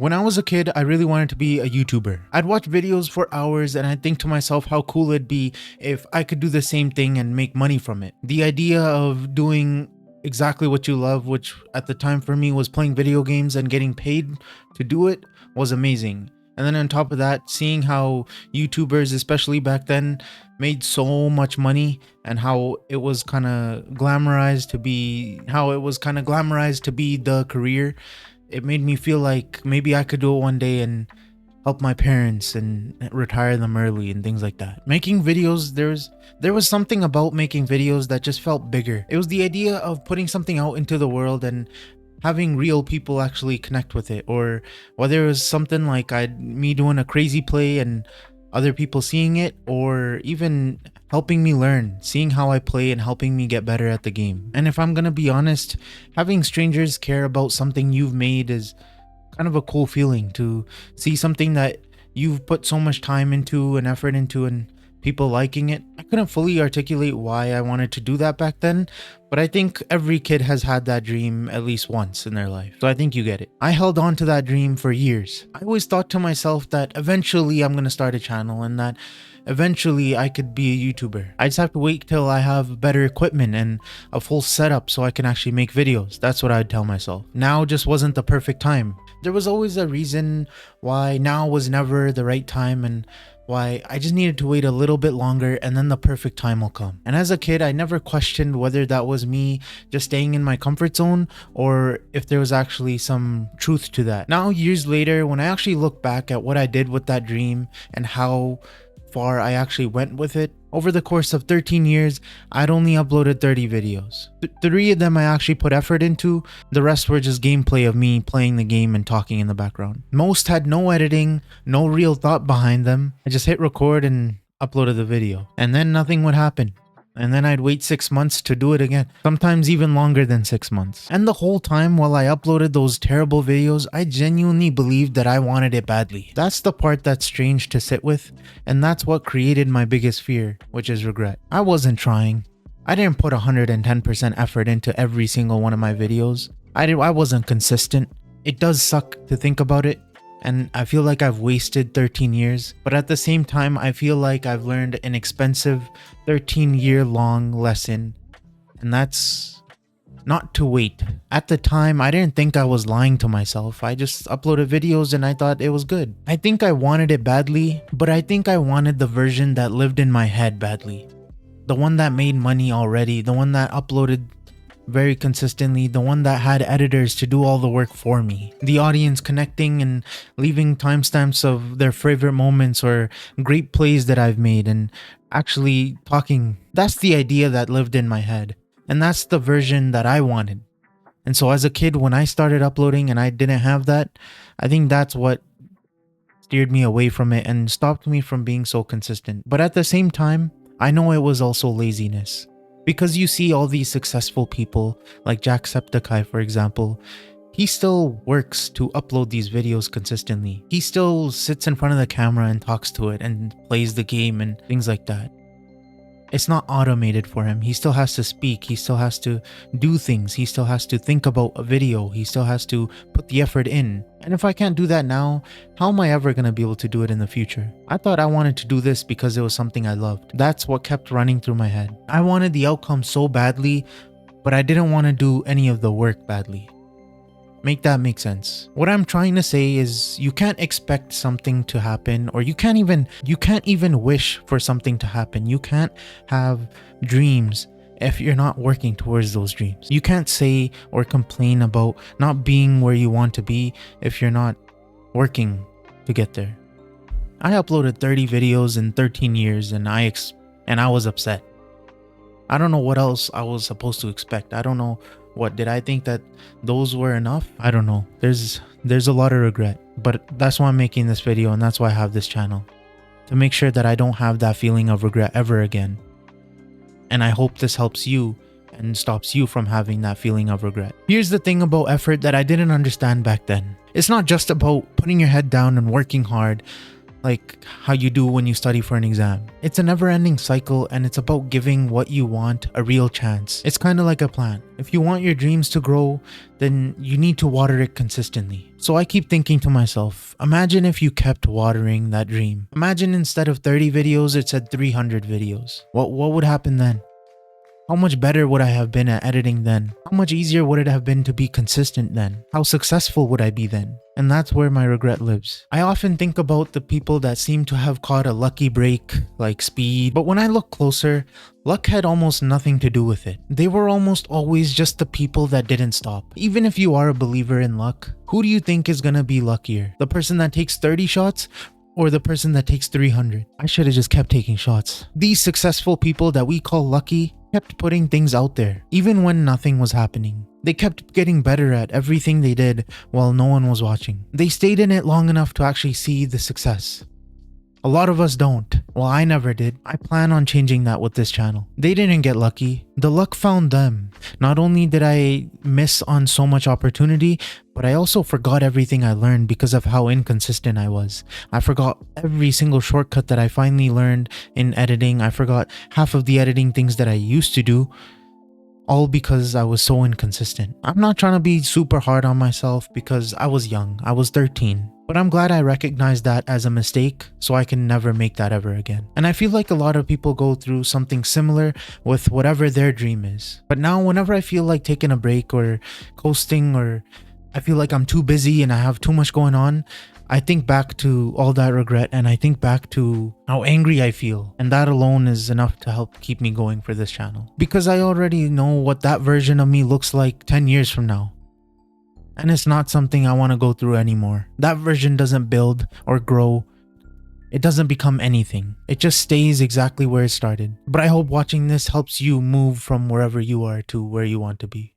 When I was a kid, I really wanted to be a YouTuber. I'd watch videos for hours and I'd think to myself how cool it'd be if I could do the same thing and make money from it. The idea of doing exactly what you love, which at the time for me was playing video games and getting paid to do it, was amazing. And then on top of that, seeing how YouTubers, especially back then, made so much money and how it was kind of glamorized to be the career, it made me feel like maybe I could do it one day and help my parents and retire them early and things like that. Making videos, there was something about making videos that just felt bigger. It was the idea of putting something out into the world and having real people actually connect with it, or whether it was something like me doing a crazy play and other people seeing it, or even helping me learn, seeing how I play and helping me get better at the game. And if I'm gonna be honest, having strangers care about something you've made is kind of a cool feeling, to see something that you've put so much time into and effort into and people liking it. I couldn't fully articulate why I wanted to do that back then, but I think every kid has had that dream at least once in their life, so I think you get it. I held on to that dream for years. I always thought to myself that eventually I'm gonna start a channel and that eventually I could be a YouTuber. I just have to wait till I have better equipment and a full setup so I can actually make videos. That's what I'd tell myself. Now just wasn't the perfect time. There was always a reason why now was never the right time, and why I just needed to wait a little bit longer and then the perfect time will come. And as a kid, I never questioned whether that was me just staying in my comfort zone or if there was actually some truth to that. Now, years later, when I actually look back at what I did with that dream and how far I actually went with it, over the course of 13 years, I'd only uploaded 30 videos. 3 of them I actually put effort into, the rest were just gameplay of me playing the game and talking in the background. Most had no editing, no real thought behind them. I just hit record and uploaded the video, and then nothing would happen. And then I'd wait 6 months to do it again, sometimes even longer than 6 months. And the whole time while I uploaded those terrible videos, I genuinely believed that I wanted it badly. That's the part that's strange to sit with, and that's what created my biggest fear, which is regret. I wasn't trying. I didn't put 110% effort into every single one of my videos. I wasn't consistent. It does suck to think about it, and I feel like I've wasted 13 years, but at the same time, I feel like I've learned an expensive 13-year-long lesson, and that's not to wait. At the time, I didn't think I was lying to myself. I just uploaded videos and I thought it was good. I think I wanted it badly, but I think I wanted the version that lived in my head badly. The one that made money already, the one that uploaded very consistently, the one that had editors to do all the work for me, the audience connecting and leaving timestamps of their favorite moments or great plays that I've made and actually talking. That's the idea that lived in my head, and that's the version that I wanted. And so as a kid, when I started uploading and I didn't have that, I think that's what steered me away from it and stopped me from being so consistent. But at the same time, I know it was also laziness. Because you see all these successful people, like Jacksepticeye for example, he still works to upload these videos consistently. He still sits in front of the camera and talks to it and plays the game and things like that. It's not automated for him. He still has to speak. He still has to do things. He still has to think about a video. He still has to put the effort in. And if I can't do that now, how am I ever going to be able to do it in the future? I thought I wanted to do this because it was something I loved. That's what kept running through my head. I wanted the outcome so badly, but I didn't want to do any of the work badly. Make that make sense? What I'm trying to say is you can't expect something to happen, or you can't even wish for something to happen. You can't have dreams if you're not working towards those dreams. You can't say or complain about not being where you want to be if you're not working to get there. I uploaded 30 videos in 13 years and I was upset. I don't know what else I was supposed to expect. I don't know. What did I think that those were enough? I don't know. There's a lot of regret, but that's why I'm making this video, and that's why I have this channel, to make sure that I don't have that feeling of regret ever again. And I hope this helps you and stops you from having that feeling of regret. Here's the thing about effort that I didn't understand back then. It's not just about putting your head down and working hard. like how you do when you study for an exam. It's a never-ending cycle, and it's about giving what you want a real chance. It's kind of like a plant. If you want your dreams to grow, then you need to water it consistently. So I keep thinking to myself, imagine if you kept watering that dream. Imagine instead of 30 videos, it said 300 videos. What would happen then? How much better would I have been at editing then? How much easier would it have been to be consistent then? How successful would I be then? And that's where my regret lives. I often think about the people that seem to have caught a lucky break, like speed, but when I look closer, luck had almost nothing to do with it. They were almost always just the people that didn't stop. Even if you are a believer in luck, who do you think is gonna be luckier? The person that takes 30 shots? Or the person that takes 300? I should have just kept taking shots. These successful people that we call lucky kept putting things out there, even when nothing was happening. They kept getting better at everything they did while no one was watching. They stayed in it long enough to actually see the success. A lot of us don't. Well, I never did. I plan on changing that with this channel. They didn't get lucky. The luck found them. Not only did I miss on so much opportunity, but I also forgot everything I learned because of how inconsistent I was. I forgot every single shortcut that I finally learned in editing. I forgot half of the editing things that I used to do, all because I was so inconsistent. I'm not trying to be super hard on myself because I was young. I was 13. But I'm glad I recognized that as a mistake so I can never make that ever again. And I feel like a lot of people go through something similar with whatever their dream is. But now whenever I feel like taking a break or coasting, or I feel like I'm too busy and I have too much going on, I think back to all that regret, and I think back to how angry I feel. And that alone is enough to help keep me going for this channel. Because I already know what that version of me looks like 10 years from now. And it's not something I want to go through anymore. That version doesn't build or grow. It doesn't become anything. It just stays exactly where it started. But I hope watching this helps you move from wherever you are to where you want to be.